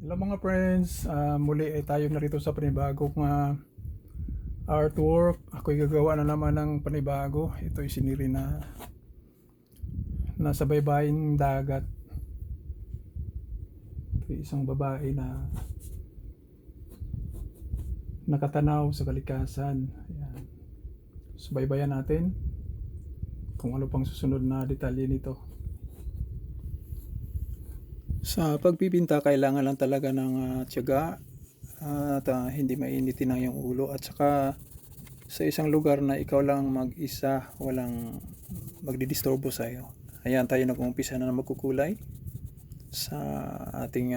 Hello mga friends, muli ay tayo narito sa panibagong artwork. Ako'y gagawa na naman ng panibago. Ito'y siniri na nasa baybayin dagat. Ito'y isang babae na nakatanaw sa kalikasan. Ayan. Subaybayan natin kung ano pang susunod na detalye nito. Sa pagpipinta, kailangan lang talaga ng tiyaga at hindi mainitin ang iyong ulo, at saka sa isang lugar na ikaw lang mag-isa, walang magdidisturbo sa iyo. Ayan, tayo nag-uumpisa na magkukulay sa ating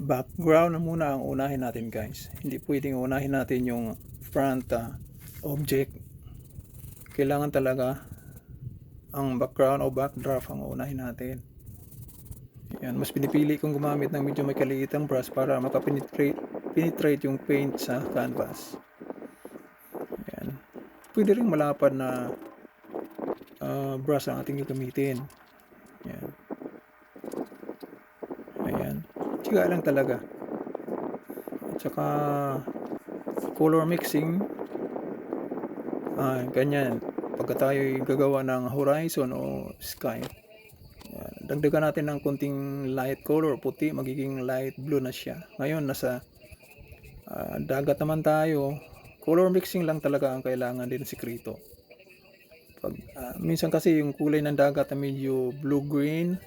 background na muna ang unahin natin, guys. Hindi pwedeng unahin natin yung front object. Kailangan talaga ang background o backdrop ang unahin natin. Yan, mas pinipili kong gumamit ng medyo may kaliitang brush para makapenetrate yung paint sa canvas. Yan. Pwede rin malapad na brush ang ating gagamitin. Yan. Ayan. Tiyaga lang talaga. At saka color mixing. Ganyan. Pagka tayo'y gagawa ng horizon o sky, dagdagan natin ng konting light color, puti, magiging light blue na siya. Ngayon, nasa dagat naman tayo, color mixing lang talaga ang kailangan din, sikreto. Minsan kasi yung kulay ng dagat na medyo blue-green,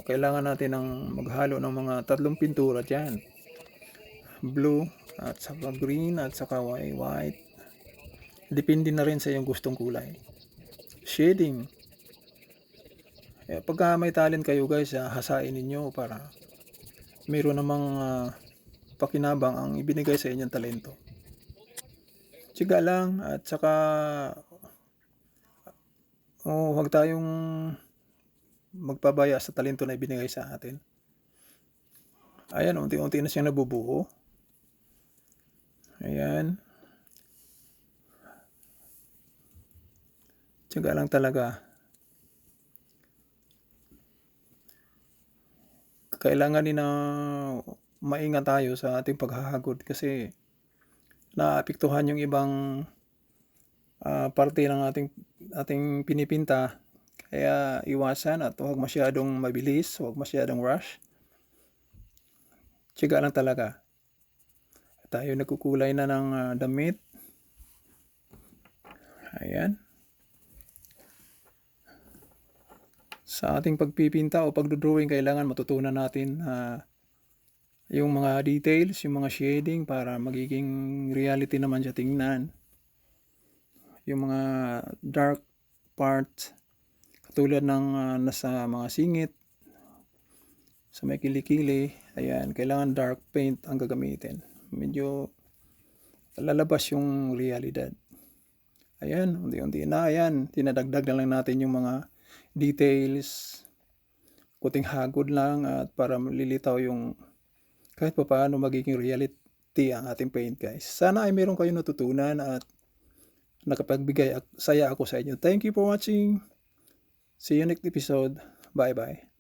kailangan natin ng maghalo ng mga 3 pintura dyan. Blue, at saka green, at saka white. Depende na rin sa iyong gustong kulay. Shading. Pagka may talent kayo, guys, hasain ninyo para mayroon namang pakinabang ang ibinigay sa inyong talento. Tiyaga lang, at saka huwag tayong magpabaya sa talento na ibinigay sa atin. Ayan, unti-unti na siyang nabubuo. Ayan. Tiyaga lang talaga. Kailangan din na maingat tayo sa ating paghahagod kasi naapektuhan yung ibang parte ng ating pinipinta. Kaya iwasan at huwag masyadong mabilis, huwag masyadong rush. Tiyaga lang talaga. Tayo nagkukulay na ng damit. Ayan. Sa ating pagpipinta o pagdodrawing, kailangan matutunan natin yung mga details, yung mga shading para magiging reality naman siya tingnan. Yung mga dark parts, katulad ng nasa mga singit, sa may kilikili, ayan, kailangan dark paint ang gagamitin. Medyo lalabas yung realidad. Ayan, unti-unti na, ayan, tinadagdag na lang natin yung mga details, kuting hagod lang, at para malilitaw yung kahit pa paano magiging reality ang ating paint, guys. Sana ay meron kayong natutunan at nakapagbigay saya ako sa inyo. Thank you for watching. See you next episode. Bye bye.